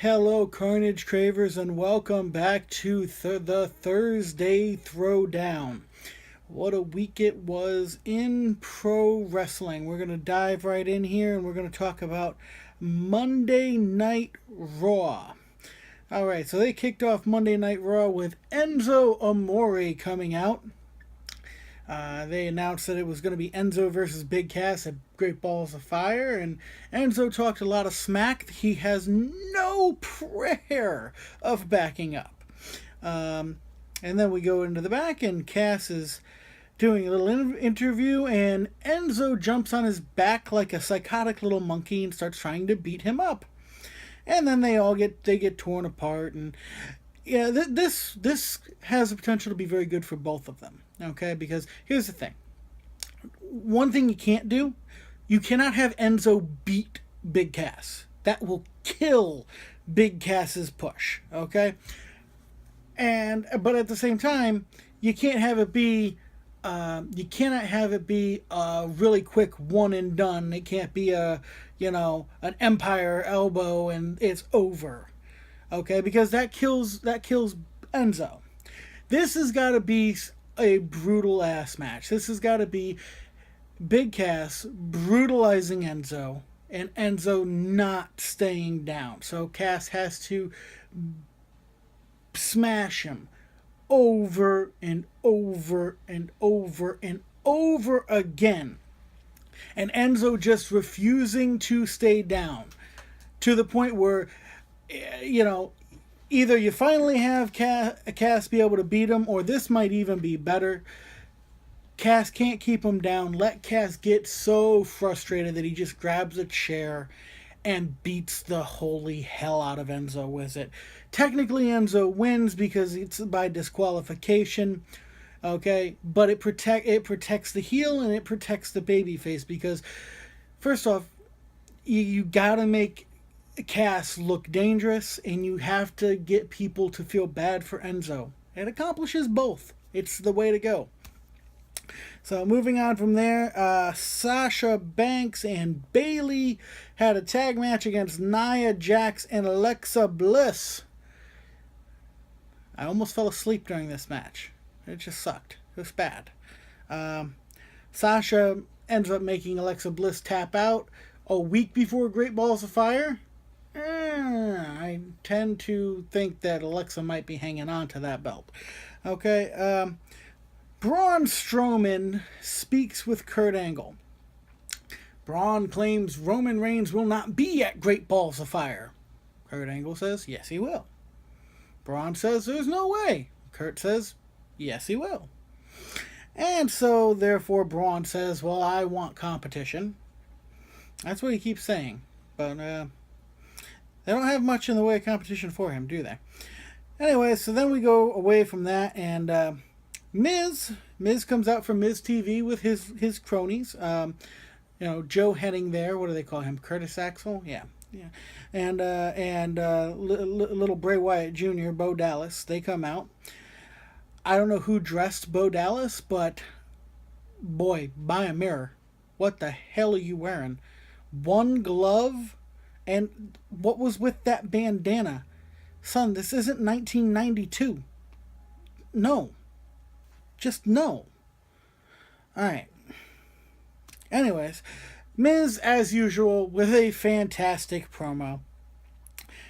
Hello, Carnage Cravers, and welcome back to the Thursday Throwdown. What a week it was in pro wrestling. We're going to dive right in here and we're going to talk about Monday Night Raw. Alright, so they kicked off Monday Night Raw with Enzo Amore coming out. They announced that it was going to be Enzo versus Big Cass at Great Balls of Fire, and Enzo talked a lot of smack. He has no prayer of backing up. And then we go into the back, and Cass is doing a little interview, and Enzo jumps on his back like a psychotic little monkey and starts trying to beat him up. And then they get torn apart, and yeah, this has the potential to be very good for both of them. Okay, because here's the thing. One thing you can't do, you cannot have Enzo beat Big Cass. That will kill Big Cass's push. Okay, but at the same time, you can't have it be. You cannot have it be a really quick one and done. It can't be an Empire elbow and it's over. Okay, because that kills Enzo. This has got to be a brutal ass match. This has got to be Big Cass brutalizing Enzo and Enzo not staying down. So Cass has to smash him over and over and over and over again. And Enzo just refusing to stay down to the point where, either you finally have Cass be able to beat him, or this might even be better. Cass can't keep him down. Let Cass get so frustrated that he just grabs a chair and beats the holy hell out of Enzo with it. Technically, Enzo wins because it's by disqualification. Okay, but it protects the heel and it protects the babyface because, first off, you gotta make Cass look dangerous, and you have to get people to feel bad for Enzo. It accomplishes both. It's the way to go. So moving on from there, Sasha Banks and Bayley had a tag match against Nia Jax and Alexa Bliss. I almost fell asleep during this match. It just sucked. It was bad. Sasha ends up making Alexa Bliss tap out a week before Great Balls of Fire. I tend to think that Alexa might be hanging on to that belt. Okay, Braun Strowman speaks with Kurt Angle. Braun claims Roman Reigns will not be at Great Balls of Fire. Kurt Angle says, yes, he will. Braun says, there's no way. Kurt says, yes, he will. And so, therefore, Braun says, well, I want competition. That's what he keeps saying. But, they don't have much in the way of competition for him, do they? Anyway, so then we go away from that, and Miz comes out from Miz TV with his cronies. Joe Henning there. What do they call him? Curtis Axel? Yeah. And little Bray Wyatt Jr., Bo Dallas, they come out. I don't know who dressed Bo Dallas, but boy, buy a mirror. What the hell are you wearing? One glove? And what was with that bandana? Son, this isn't 1992. No. Just no. Alright. Anyways, Miz, as usual, with a fantastic promo.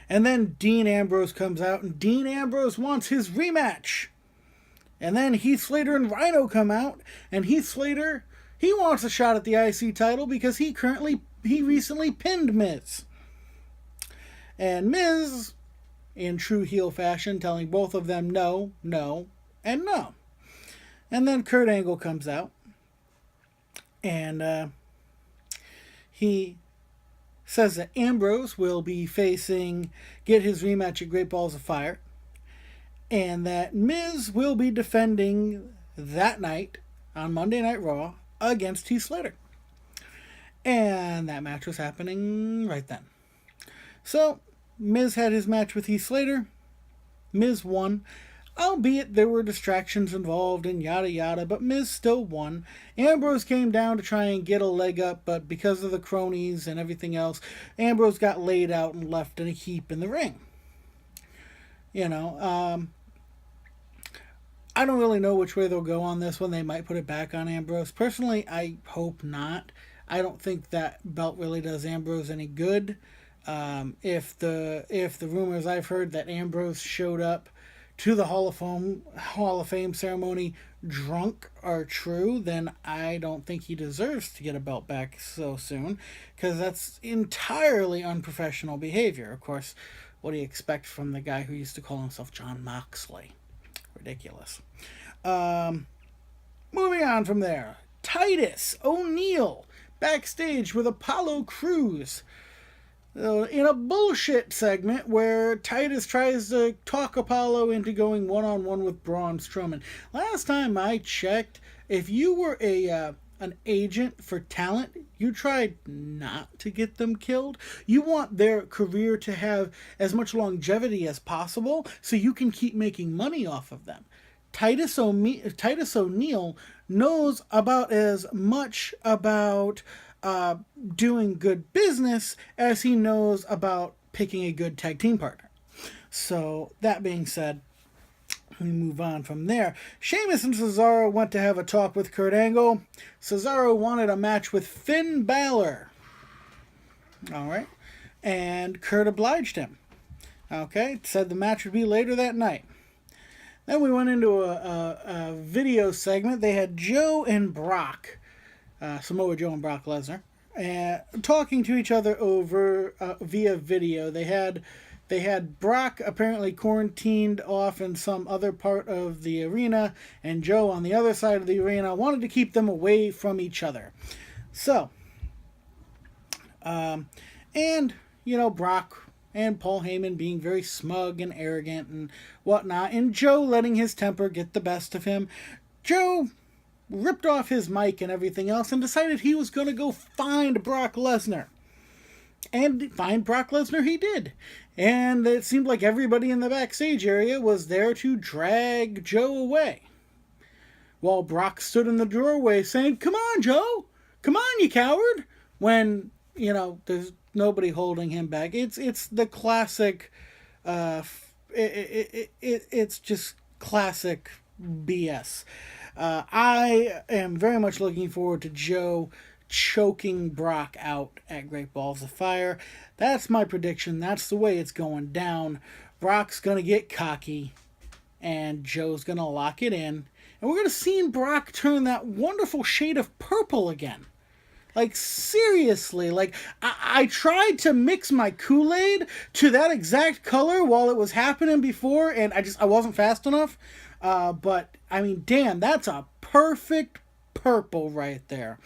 And then Dean Ambrose comes out, and Dean Ambrose wants his rematch. And then Heath Slater and Rhino come out, and Heath Slater, he wants a shot at the IC title because he recently pinned Miz. And Miz, in true heel fashion, telling both of them no, no, and no. And then Kurt Angle comes out. And he says that Ambrose will be get his rematch at Great Balls of Fire. And that Miz will be defending that night on Monday Night Raw against Heath Slater. And that match was happening right then. So, Miz had his match with Heath Slater. Miz won. albeit there were distractions involved and yada yada, but Miz still won. Ambrose came down to try and get a leg up, but because of the cronies and everything else, Ambrose got laid out and left in a heap in the ring. You know, I don't really know which way they'll go on this one. They might put it back on Ambrose. Personally, I hope not. I don't think that belt really does Ambrose any good. If the rumors I've heard that Ambrose showed up to the Hall of Fame ceremony drunk are true, then I don't think he deserves to get a belt back so soon, because that's entirely unprofessional behavior. Of course, what do you expect from the guy who used to call himself John Moxley? Ridiculous. Moving on from there, Titus O'Neil backstage with Apollo Crews in a bullshit segment where Titus tries to talk Apollo into going one-on-one with Braun Strowman. Last time I checked, if you were an agent for talent, you tried not to get them killed. You want their career to have as much longevity as possible so you can keep making money off of them. Titus O'Neil knows about as much about doing good business as he knows about picking a good tag team partner. So, that being said, we move on from there. Sheamus and Cesaro went to have a talk with Kurt Angle. Cesaro wanted a match with Finn Balor. Alright. And Kurt obliged him. Okay. Said the match would be later that night. Then we went into a video segment. They had Joe and Brock, Samoa Joe and Brock Lesnar, talking to each other over via video. They had Brock apparently quarantined off in some other part of the arena, and Joe on the other side of the arena. Wanted to keep them away from each other. So, and, you know, Brock and Paul Heyman being very smug and arrogant and whatnot, and Joe letting his temper get the best of him. Joe ripped off his mic and everything else and decided he was going to go find Brock Lesnar. And find Brock Lesnar he did. And it seemed like everybody in the backstage area was there to drag Joe away. While Brock stood in the doorway saying, "Come on, Joe! Come on, you coward!" When, you know, there's nobody holding him back. It's the classic, it's just classic BS. I am very much looking forward to Joe choking Brock out at Great Balls of Fire. That's my prediction. That's the way it's going down. Brock's going to get cocky, and Joe's going to lock it in. And we're going to see Brock turn that wonderful shade of purple again. Like, seriously, like, I tried to mix my Kool-Aid to that exact color while it was happening before, and I wasn't fast enough. But, I mean, damn, that's a perfect purple right there.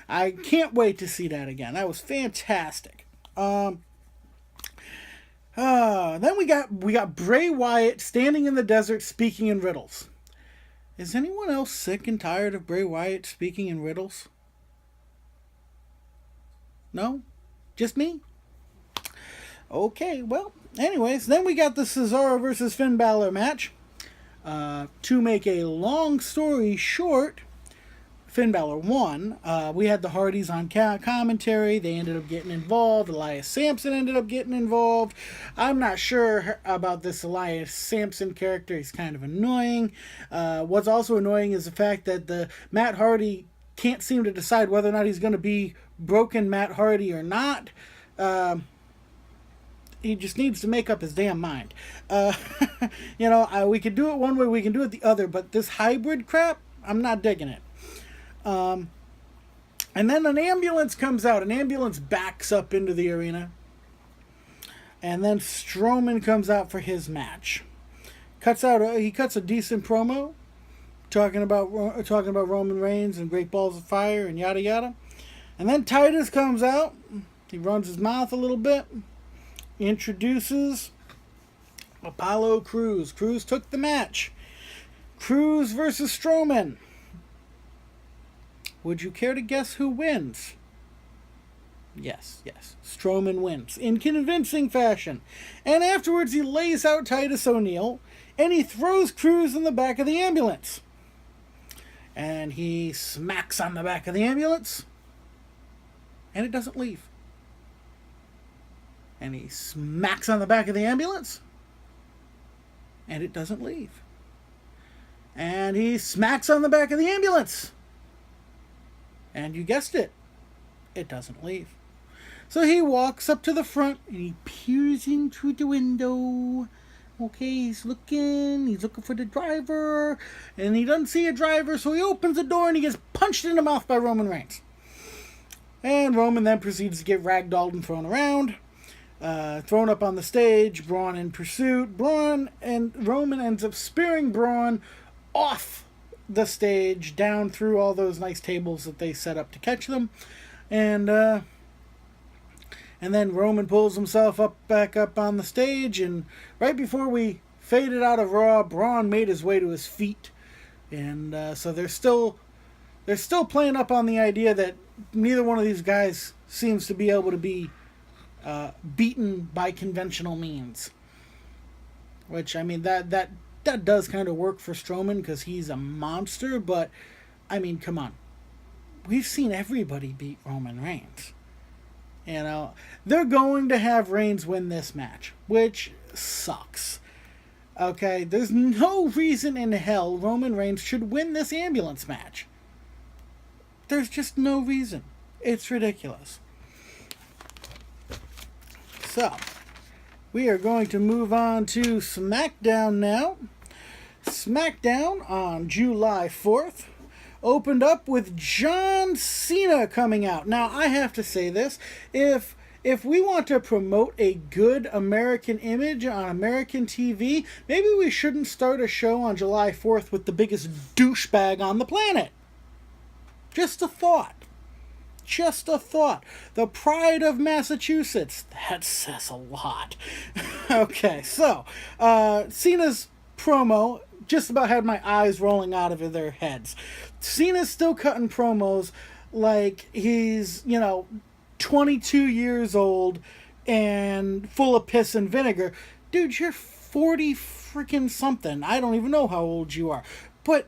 I can't wait to see that again. That was fantastic. Then we got Bray Wyatt standing in the desert speaking in riddles. Is anyone else sick and tired of Bray Wyatt speaking in riddles? No? Just me? Okay, well, anyways, then we got the Cesaro versus Finn Balor match. To make a long story short, Finn Balor won. We had the Hardys on commentary. They ended up getting involved. Elias Sampson ended up getting involved. I'm not sure about this Elias Sampson character. He's kind of annoying. What's also annoying is the fact that the Matt Hardy can't seem to decide whether or not he's going to be broken Matt Hardy or not. He just needs to make up his damn mind. You know, we could do it one way, we can do it the other, but this hybrid crap, I'm not digging it. And then an ambulance comes out. An ambulance backs up into the arena. And then Strowman comes out for his match. He cuts a decent promo, talking about Roman Reigns and Great Balls of Fire and yada yada. And then Titus comes out. He runs his mouth a little bit. Introduces Apollo Crews. Crews took the match. Crews versus Strowman. Would you care to guess who wins? Yes. Strowman wins in convincing fashion. And afterwards he lays out Titus O'Neil and he throws Cruz in the back of the ambulance. And he smacks on the back of the ambulance, and it doesn't leave. And he smacks on the back of the ambulance, and it doesn't leave. And he smacks on the back of the ambulance, and you guessed it, it doesn't leave. So he walks up to the front, and he peers in through the window. Okay, he's looking for the driver, and he doesn't see a driver, so he opens the door, and he gets punched in the mouth by Roman Reigns. And Roman then proceeds to get ragdolled and thrown around. Thrown up on the stage, Braun in pursuit. Braun and Roman ends up spearing Braun off the stage, down through all those nice tables that they set up to catch them. And then Roman pulls himself back up on the stage, and right before we faded out of Raw, Braun made his way to his feet. And so they're still playing up on the idea that neither one of these guys seems to be able to be beaten by conventional means. Which, I mean, that does kind of work for Strowman because he's a monster, but, I mean, come on. We've seen everybody beat Roman Reigns. You know, they're going to have Reigns win this match, which sucks. Okay, there's no reason in hell Roman Reigns should win this ambulance match. There's just no reason. It's ridiculous. So, we are going to move on to SmackDown now. SmackDown on July 4th opened up with John Cena coming out. Now, I have to say this. If we want to promote a good American image on American TV, maybe we shouldn't start a show on July 4th with the biggest douchebag on the planet. Just a thought. Just a thought. The pride of Massachusetts. That says a lot. Okay, so, Cena's promo just about had my eyes rolling out of their heads. Cena's still cutting promos like he's, 22 years old and full of piss and vinegar. Dude, you're 40 freaking something. I don't even know how old you are. But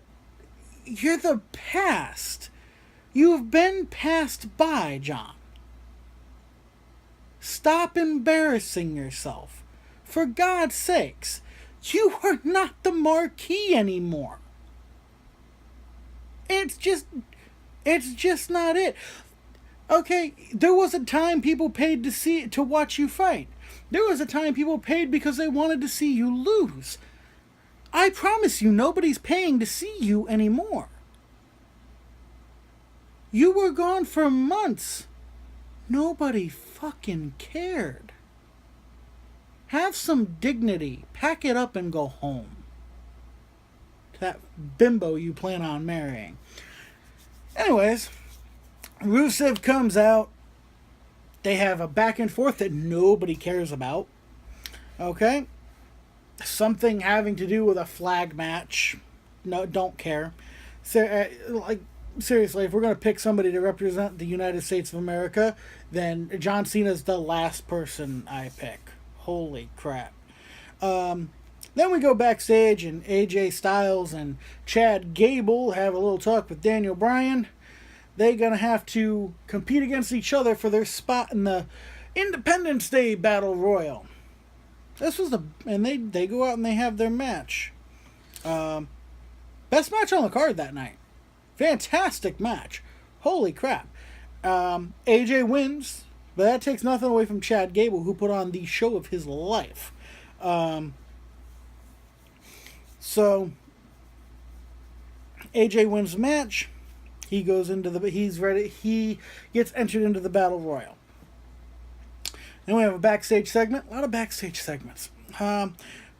you're the past. You've been passed by, John. Stop embarrassing yourself. For God's sakes, you are not the marquee anymore. It's just not it. Okay, there was a time people paid to watch you fight. There was a time people paid because they wanted to see you lose. I promise you, nobody's paying to see you anymore. You were gone for months. Nobody fucking cared. Have some dignity. Pack it up and go home. To that bimbo you plan on marrying. Anyways, Rusev comes out. They have a back and forth that nobody cares about. Okay? Something having to do with a flag match. No, don't care. So, seriously, if we're going to pick somebody to represent the United States of America, then John Cena's the last person I pick. Holy crap. Then we go backstage, and AJ Styles and Chad Gable have a little talk with Daniel Bryan. They're going to have to compete against each other for their spot in the Independence Day Battle Royal. And they go out and they have their match. Best match on the card that night. Fantastic match. Holy crap. AJ wins, but that takes nothing away from Chad Gable, who put on the show of his life. So AJ wins the match. He goes he's ready. He gets entered into the Battle Royal. Then we have a backstage segment. A lot of backstage segments.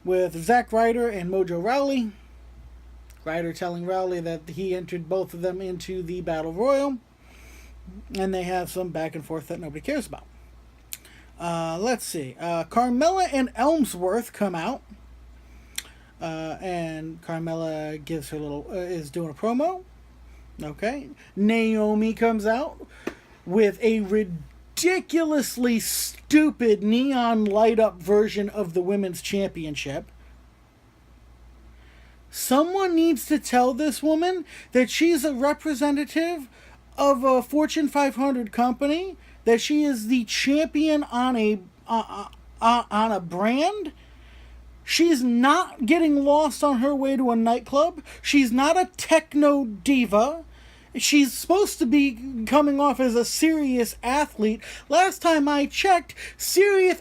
With Zack Ryder and Mojo Rawley. Ryder telling Rawley that he entered both of them into the Battle Royal. And they have some back and forth that nobody cares about. Let's see. Carmella and Ellsworth come out. And Carmella gives her is doing a promo. Okay. Naomi comes out with a ridiculously stupid neon light up version of the Women's Championship. Someone needs to tell this woman that she's a representative of a Fortune 500 company, that she is the champion on a brand. She's not getting lost on her way to a nightclub. She's not a techno diva. She's supposed to be coming off as a serious athlete. Last time I checked, serious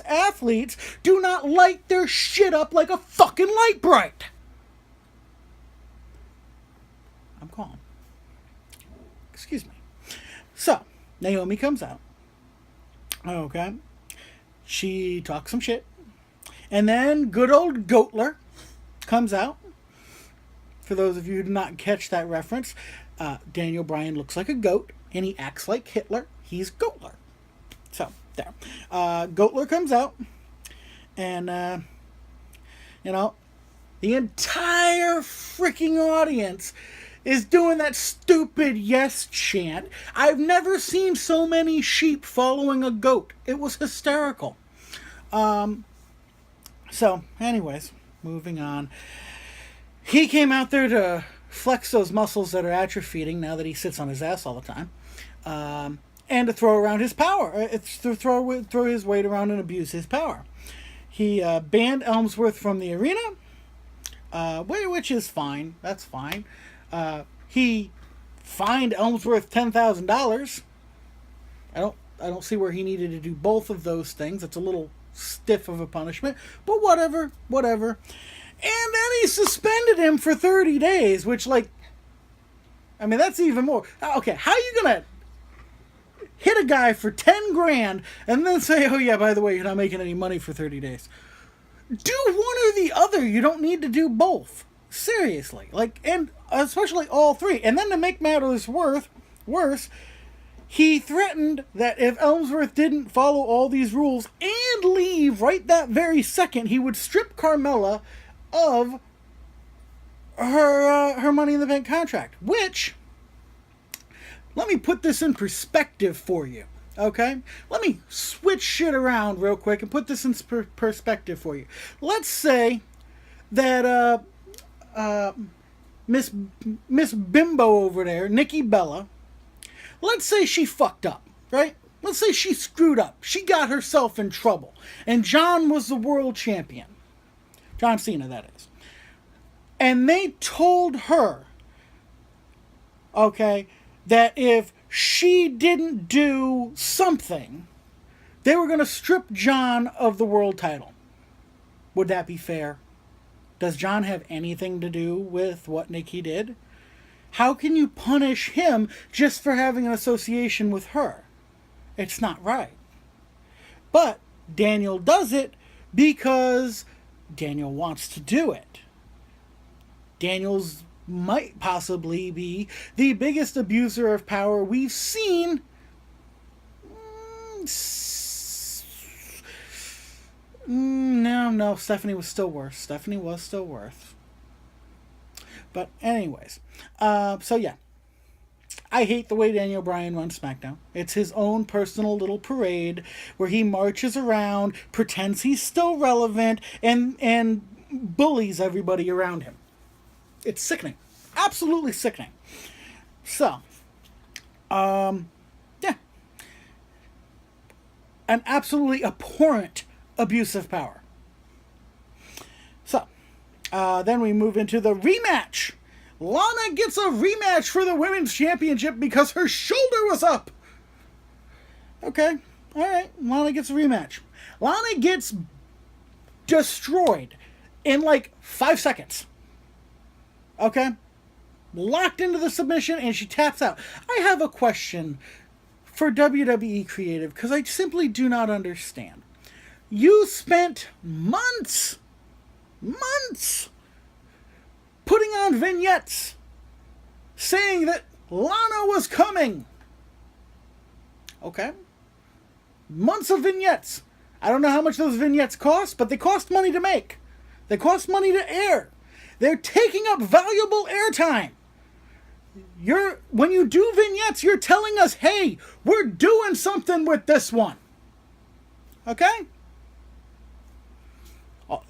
athletes do not light their shit up like a fucking light bright. I'm calm. Excuse me. So, Naomi comes out. Okay. She talks some shit. And then good old Goatler comes out. For those of you who did not catch that reference, Daniel Bryan looks like a goat, and he acts like Hitler. He's Goatler. So, there. Goatler comes out, and, the entire freaking audience is doing that stupid yes chant. I've never seen so many sheep following a goat. It was hysterical. So, anyways, moving on. He came out there to flex those muscles that are atrophying now that he sits on his ass all the time, and to throw around his power. It's to throw his weight around and abuse his power. He banned Ellsworth from the arena, which is fine. That's fine. He fined Ellsworth $10,000. I don't see where he needed to do both of those things. It's a little stiff of a punishment, but whatever. And then he suspended him for 30 days, which, that's even more. Okay, how are you gonna hit a guy for 10 grand and then say, oh yeah, by the way, you're not making any money for 30 days? Do one or the other. You don't need to do both. Seriously. And especially all three. And then to make matters worse, he threatened that if Ellsworth didn't follow all these rules and leave right that very second, he would strip Carmella of her Money in the Bank contract. Which, let me put this in perspective for you, okay? Let me switch shit around real quick and put this in perspective for you. Let's say that Miss Bimbo over there, Nikki Bella, let's say she fucked up, right? Let's say she screwed up. She got herself in trouble. And John was the world champion. John Cena, that is. And they told her, okay, that if she didn't do something, they were going to strip John of the world title. Would that be fair? Does John have anything to do with what Nikki did? How can you punish him just for having an association with her? It's not right. But Daniel does it because Daniel wants to do it. Daniel's might possibly be the biggest abuser of power we've seen. No, Stephanie was still worse. But anyways, so yeah. I hate the way Daniel Bryan runs SmackDown. It's his own personal little parade where he marches around, pretends he's still relevant, and bullies everybody around him. It's sickening. Absolutely sickening. So, yeah. An absolutely abhorrent abuse of power. So, then we move into the rematch. Lana gets a rematch for the Women's Championship because her shoulder was up. Okay, alright, Lana gets a rematch. Lana gets destroyed in 5 seconds. Okay? Locked into the submission and she taps out. I have a question for WWE Creative because I simply do not understand. You spent months putting on vignettes saying that Lana was coming. Okay? Months of vignettes. I don't know how much those vignettes cost, but they cost money to make. They cost money to air. They're taking up valuable airtime. When you do vignettes, you're telling us, hey, we're doing something with this one. Okay?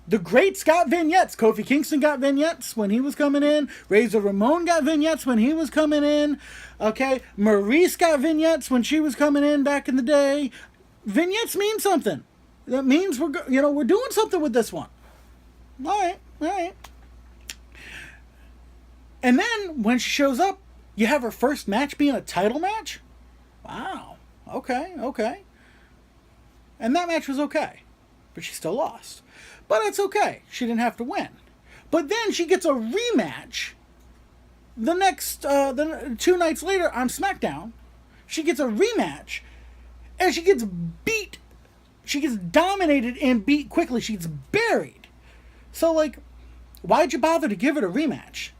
The greats got vignettes. Kofi Kingston got vignettes when he was coming in. Razor Ramon got vignettes when he was coming in. Okay, Maurice got vignettes when she was coming in back in the day. Vignettes mean something. That means we're doing something with this one. All right. And then when she shows up, you have her first match being a title match? Wow. Okay. And that match was okay. But she still lost. But it's okay. She didn't have to win. But then she gets a rematch the next 2 nights later on SmackDown. She gets a rematch and she gets beat. She gets dominated and beat quickly. She gets buried. So, like, why'd you bother to give it a rematch?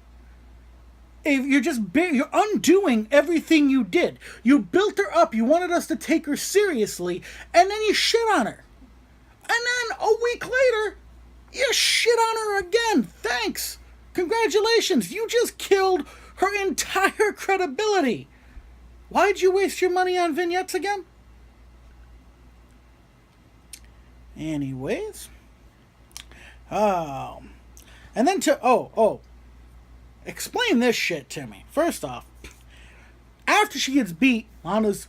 If you're undoing everything you did. You built her up. You wanted us to take her seriously, and then you shit on her. And then a week later, you shit on her again. Thanks. Congratulations. You just killed her entire credibility. Why'd you waste your money on vignettes again? Anyways. And then explain this shit to me. First off, after she gets beat, Lana's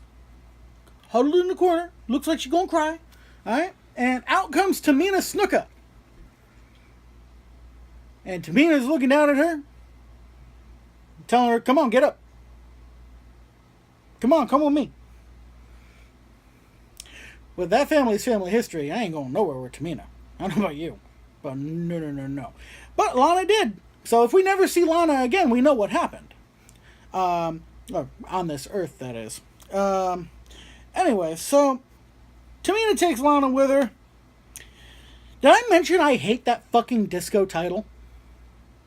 huddled in the corner. Looks like she's gonna cry. Alright? And out comes Tamina Snuka. And Tamina's looking down at her, telling her, come on, get up. Come on, come with me. With that family's family history, I ain't going nowhere with Tamina. I don't know about you. But no. But Lana did. So if we never see Lana again, we know what happened. On this earth, that is. Anyway, so Tamina takes Lana with her. Did I mention I hate that fucking disco title?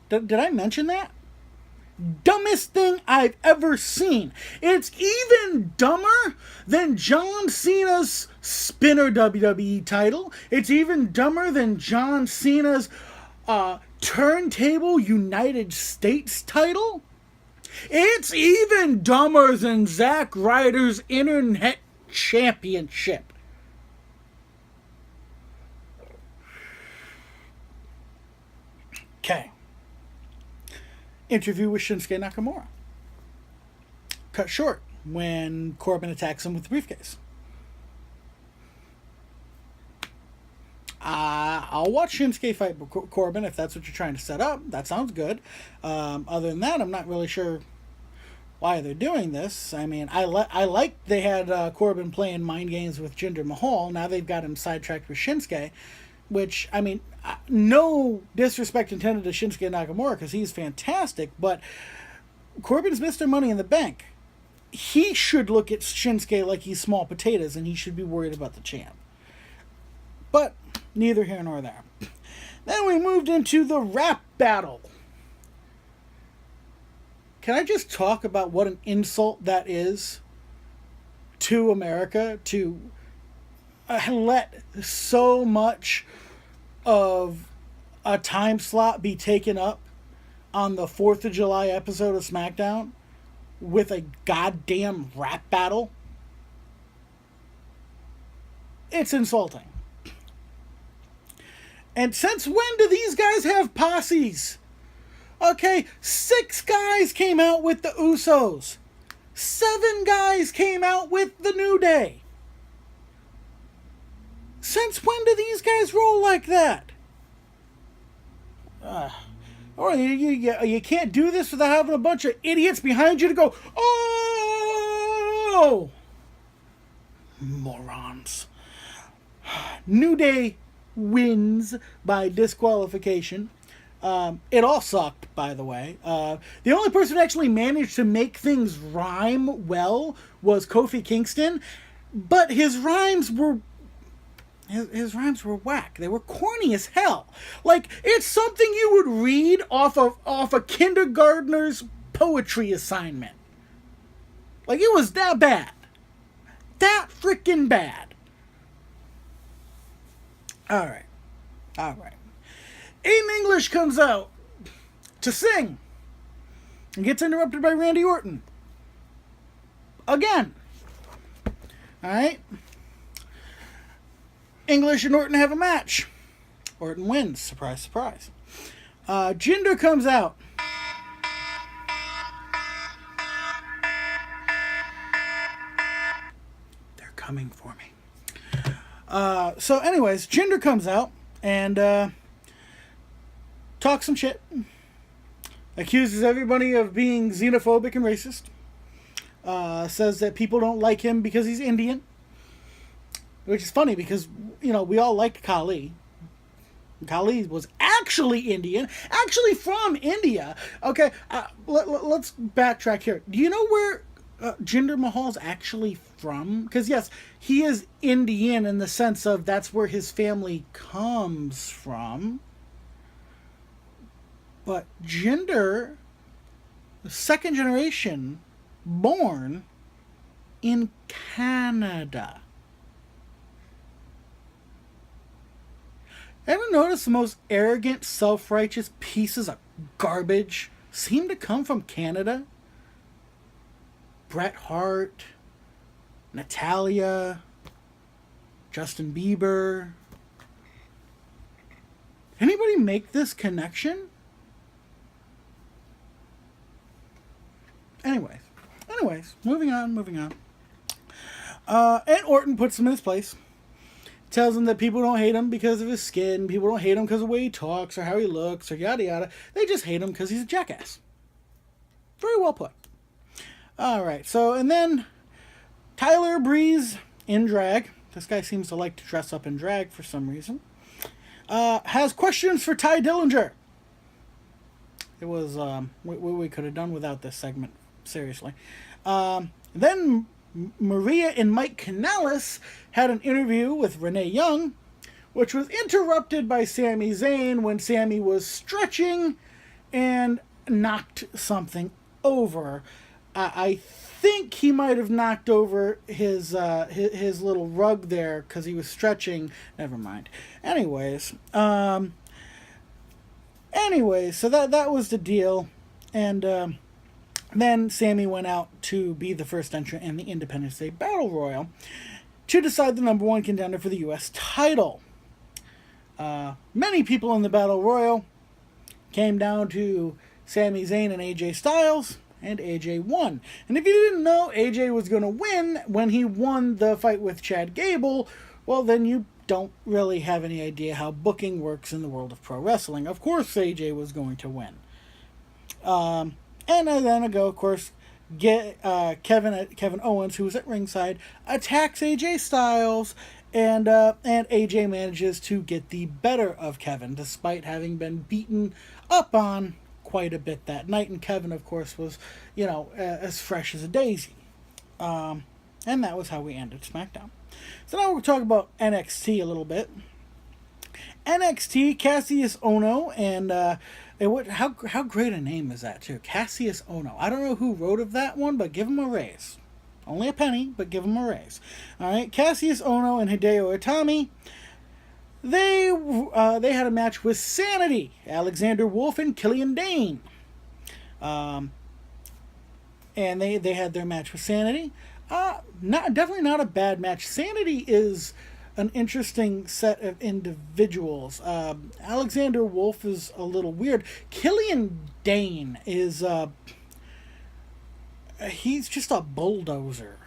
Did I mention that? Dumbest thing I've ever seen. It's even dumber than John Cena's Spinner WWE title. It's even dumber than John Cena's Turntable United States title. It's even dumber than Zack Ryder's Internet Championship. Okay. Interview with Shinsuke Nakamura. Cut short when Corbin attacks him with the briefcase. I'll watch Shinsuke fight Corbin if that's what you're trying to set up. That sounds good. Other than that, I'm not really sure why they're doing this. I mean, I like they had Corbin playing mind games with Jinder Mahal. Now they've got him sidetracked with Shinsuke, which, I mean, no disrespect intended to Shinsuke Nakamura because he's fantastic, but Corbin's Mr. Money in the Bank. He should look at Shinsuke like he's small potatoes and he should be worried about the champ. But neither here nor there. Then we moved into the rap battle. Can I just talk about what an insult that is to America to let so much of a time slot be taken up on the 4th of July episode of SmackDown with a goddamn rap battle? It's insulting. And since when do these guys have posses? Okay, 6 guys came out with the Usos. 7 guys came out with the New Day. Since when do these guys roll like that? Or you can't do this without having a bunch of idiots behind you to go, oh! Morons. New Day wins by disqualification. It all sucked, by the way. The only person who actually managed to make things rhyme well was Kofi Kingston, but his rhymes were whack. They were corny as hell. Like, it's something you would read off a kindergartner's poetry assignment. Like, it was that bad. That freaking bad. Alright. Aiden English comes out to sing and gets interrupted by Randy Orton. Again. Alright. English and Orton have a match. Orton wins. Surprise, surprise. Jinder comes out. They're coming for me. So anyways, Jinder comes out and talks some shit. Accuses everybody of being xenophobic and racist. Says that people don't like him because he's Indian. Which is funny because, we all liked Khali. Khali was actually Indian. Actually from India. Okay, let's backtrack here. Do you know where Jinder Mahal's actually from? Because, yes, he is Indian in the sense of that's where his family comes from. But Jinder, second generation, born in Canada. Ever notice the most arrogant, self-righteous pieces of garbage seem to come from Canada? Bret Hart, Natalia, Justin Bieber. Anybody make this connection? Anyways, moving on. And Orton puts him in his place. Tells him that people don't hate him because of his skin. People don't hate him because of the way he talks or how he looks or yada yada. They just hate him because he's a jackass. Very well put. Alright, and then Tyler Breeze in drag. This guy seems to like to dress up in drag for some reason. Has questions for Ty Dillinger. It was we could have done without this segment. Seriously. Then Maria and Mike Kanellis had an interview with Renee Young, which was interrupted by Sami Zayn when Sami was stretching and knocked something over. I think he might have knocked over his little rug there because he was stretching. Never mind. Anyways, so that was the deal, and then Sami went out to be the first entrant in the Independence Day Battle Royal to decide the number one contender for the U.S. title. Many people in the Battle Royal came down to Sami Zayn and AJ Styles, and AJ won. And if you didn't know AJ was going to win when he won the fight with Chad Gable, well, then you don't really have any idea how booking works in the world of pro wrestling. Of course AJ was going to win. And then of course, Kevin Owens, who was at ringside, attacks AJ Styles, and AJ manages to get the better of Kevin, despite having been beaten up on quite a bit that night. And Kevin, of course, was, as fresh as a daisy. And that was how we ended SmackDown. So now we'll talk about NXT a little bit. NXT, Cassius Ohno, and how great a name is that, too? Cassius Ohno. I don't know who wrote of that one, but give him a raise. Only a penny, but give him a raise. All right, Cassius Ohno and Hideo Itami, they had a match with Sanity, Alexander Wolf and Killian Dane. And they had their match with Sanity. Definitely not a bad match. Sanity is an interesting set of individuals. Alexander Wolf is a little weird. Killian Dane is he's just a bulldozer.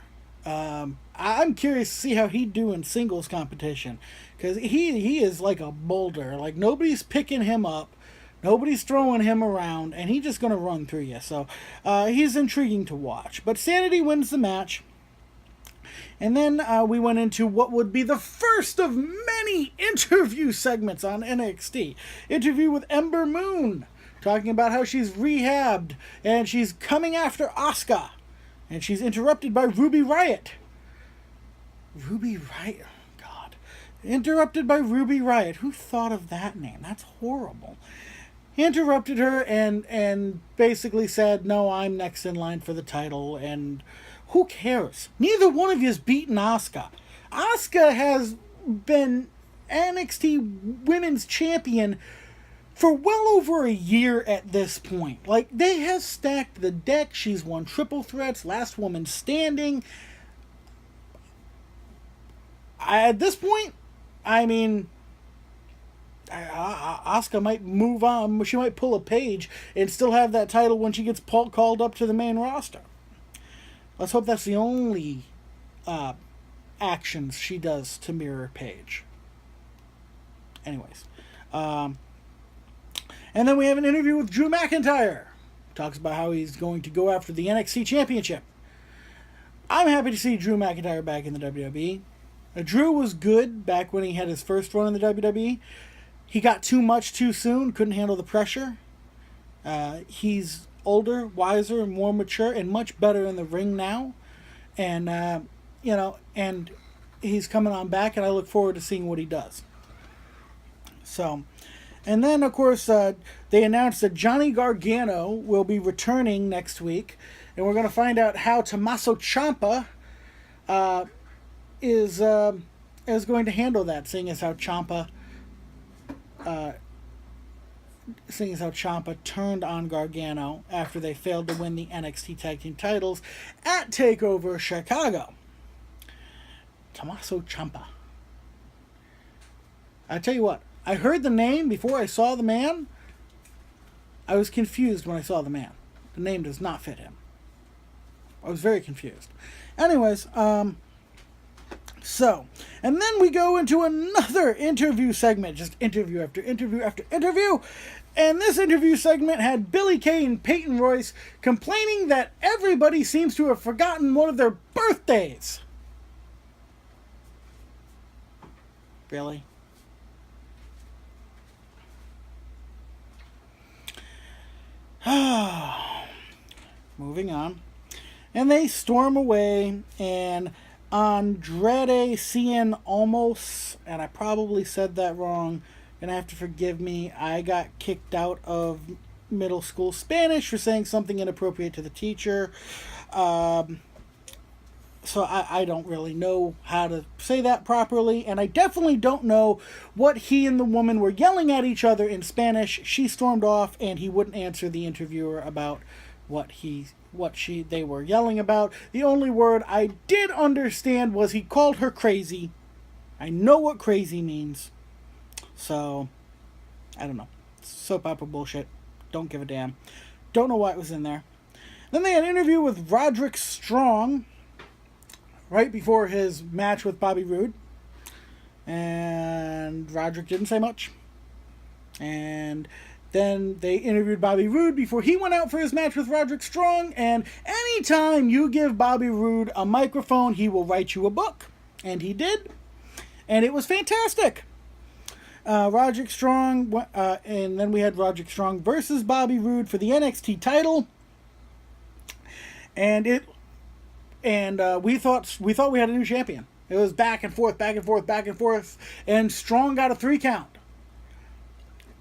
I'm curious to see how he'd do in singles competition, because he is like a boulder. Like, nobody's picking him up, nobody's throwing him around, and he's just gonna run through you. So he's intriguing to watch. But Sanity wins the match. And then we went into what would be the first of many interview segments on NXT. Interview with Ember Moon, talking about how she's rehabbed and she's coming after Asuka. And she's interrupted by Ruby Riott. Ruby Riott? Oh, God. Interrupted by Ruby Riott. Who thought of that name? That's horrible. He interrupted her and basically said, no, I'm next in line for the title, and who cares? Neither one of you has beaten Asuka. Asuka has been NXT Women's Champion for well over a year at this point. Like, they have stacked the deck. She's won triple threats, last woman standing. At this point, I mean, Asuka might move on. She might pull a page and still have that title when she gets called up to the main roster. Let's hope that's the only actions she does to mirror Paige. Anyways. And then we have an interview with Drew McIntyre. Talks about how he's going to go after the NXT Championship. I'm happy to see Drew McIntyre back in the WWE. Drew was good back when he had his first run in the WWE. He got too much too soon, couldn't handle the pressure. He's older, wiser, more mature, and much better in the ring now. And, and he's coming on back, and I look forward to seeing what he does. So, and then, of course, they announced that Johnny Gargano will be returning next week, and we're going to find out how Tommaso Ciampa is going to handle that, seeing as how Ciampa turned on Gargano after they failed to win the NXT Tag Team titles at TakeOver Chicago. Tommaso Ciampa. I tell you what, I heard the name before I saw the man. I was confused when I saw the man. The name does not fit him. I was very confused. Anyways, so, and then we go into another interview segment, just interview after interview after interview. And this interview segment had Billie Kay and Peyton Royce complaining that everybody seems to have forgotten one of their birthdays. Really? Moving on. And they storm away, and Andrade Cien Almos, and I probably said that wrong, gonna have to forgive me. I got kicked out of middle school Spanish for saying something inappropriate to the teacher. So I don't really know how to say that properly, and I definitely don't know what he and the woman were yelling at each other in Spanish. She stormed off, and he wouldn't answer the interviewer about what they were yelling about. The only word I did understand was he called her crazy. I know what crazy means. So, I don't know. Soap opera bullshit. Don't give a damn. Don't know why it was in there. Then they had an interview with Roderick Strong right before his match with Bobby Roode. And Roderick didn't say much. And then they interviewed Bobby Roode before he went out for his match with Roderick Strong. And anytime you give Bobby Roode a microphone, he will write you a book. And he did. And it was fantastic. Roderick Strong, and then we had Roderick Strong versus Bobby Roode for the NXT title. And we thought we had a new champion. It was back and forth, back and forth, back and forth. And Strong got a 3 count.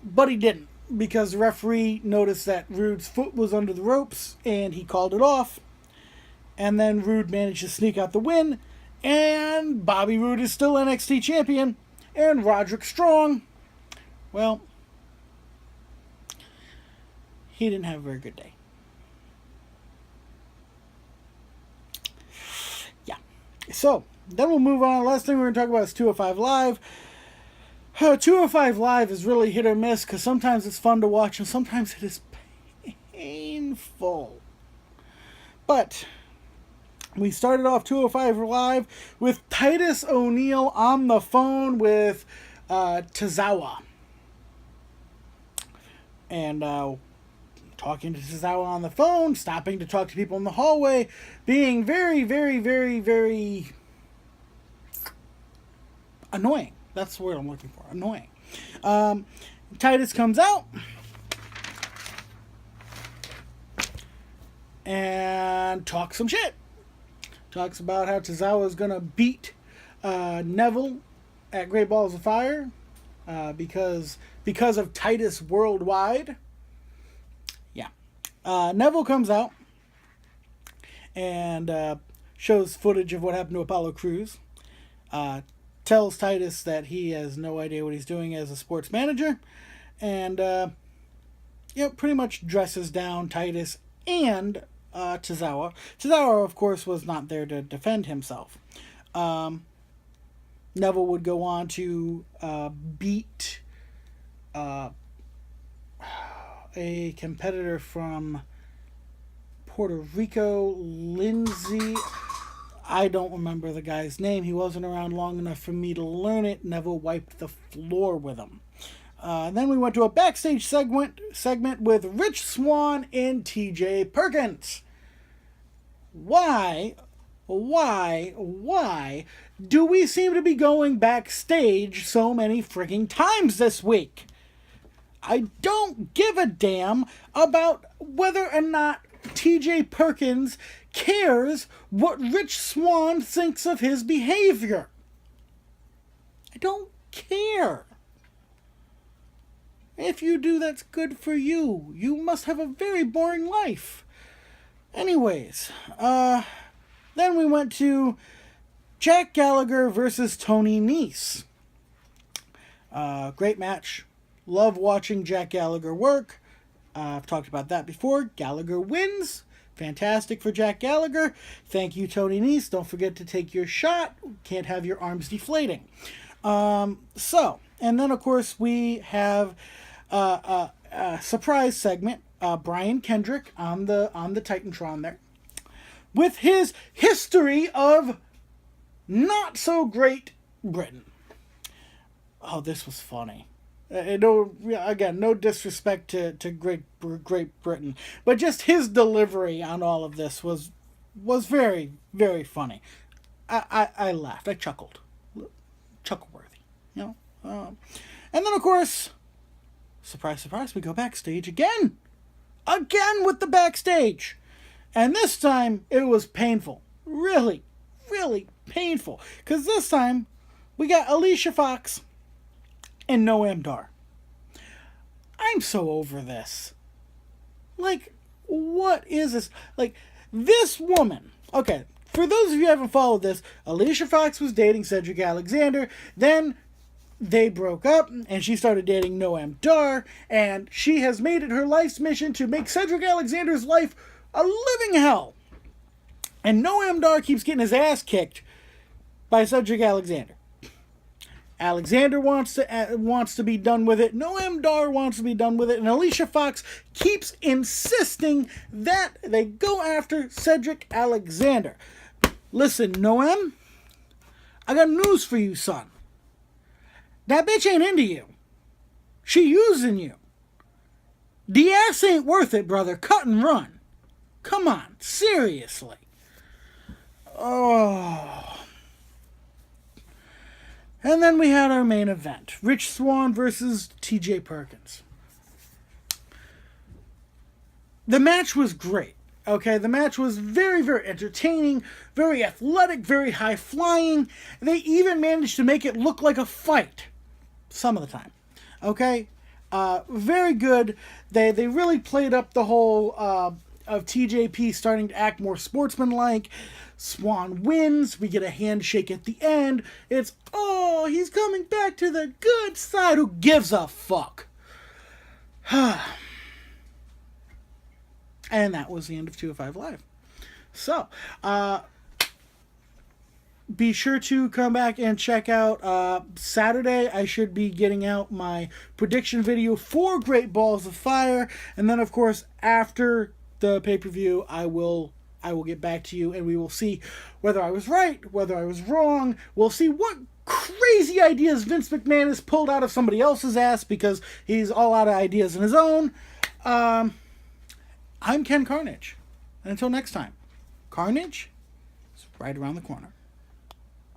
But he didn't, because the referee noticed that Roode's foot was under the ropes, and he called it off. And then Roode managed to sneak out the win, and Bobby Roode is still NXT champion. And Roderick Strong, well, he didn't have a very good day. Yeah. So, then we'll move on. Last thing we're going to talk about is 205 Live. 205 Live is really hit or miss, because sometimes it's fun to watch and sometimes it is painful. But we started off 205 Live with Titus O'Neil on the phone with Tozawa. And talking to Tozawa on the phone, stopping to talk to people in the hallway, being very, very, very, very annoying. That's the word I'm looking for. Annoying. Titus comes out and talks some shit. Talks about how Tozawa is going to beat Neville at Great Balls of Fire because of Titus Worldwide. Yeah. Neville comes out and shows footage of what happened to Apollo Crews. Tells Titus that he has no idea what he's doing as a sports manager. And, pretty much dresses down Titus and Tozawa. Tozawa, of course, was not there to defend himself. Neville would go on to beat a competitor from Puerto Rico, Lindsay. I don't remember the guy's name. He wasn't around long enough for me to learn it. Neville wiped the floor with him. Then we went to a backstage segment with Rich Swann and TJ Perkins. Why do we seem to be going backstage so many freaking times this week? I don't give a damn about whether or not TJ Perkins cares what Rich Swann thinks of his behavior. I don't care. If you do, that's good for you. You must have a very boring life. Anyways, then we went to Jack Gallagher versus Tony Nese. Great match. Love watching Jack Gallagher work. I've talked about that before. Gallagher wins. Fantastic for Jack Gallagher. Thank you, Tony Nese. Don't forget to take your shot. Can't have your arms deflating. And then of course we have a surprise segment. Brian Kendrick on the Titantron there, with his history of not so great Britain. Oh, this was funny. No disrespect to Great Britain, but just his delivery on all of this was very, very funny. I laughed. I chuckled. Chuckle worthy, you know. And then of course, surprise, surprise, we go backstage again with the backstage, and this time it was painful. Really, really painful, because this time we got Alicia Fox and Noam Dar. I'm so over this. Like, what is this? Like, this woman. Okay, for those of you who haven't followed this, Alicia Fox was dating Cedric Alexander. Then they broke up, and she started dating Noam Dar. And she has made it her life's mission to make Cedric Alexander's life a living hell. And Noam Dar keeps getting his ass kicked by Cedric Alexander. Alexander wants to be done with it. Noam Dar wants to be done with it. And Alicia Fox keeps insisting that they go after Cedric Alexander. Listen, Noam, I got news for you, son. That bitch ain't into you. She using you. The ass ain't worth it, brother. Cut and run. Come on, seriously. Oh... And then we had our main event. Rich Swann versus TJ Perkins. The match was great. Okay, the match was very, very entertaining, very athletic, very high-flying. They even managed to make it look like a fight. Some of the time. Okay? Very good. They really played up the whole of TJP starting to act more sportsmanlike. Swann wins. We get a handshake at the end. It's, oh, he's coming back to the good side. Who gives a fuck? And that was the end of 205 Live. So, be sure to come back and check out Saturday. I should be getting out my prediction video for Great Balls of Fire. And then, of course, after the pay-per-view, I will get back to you, and we will see whether I was right, whether I was wrong. We'll see what crazy ideas Vince McMahon has pulled out of somebody else's ass, because he's all out of ideas in his own. I'm Ken Karnage. And until next time, Karnage is right around the corner.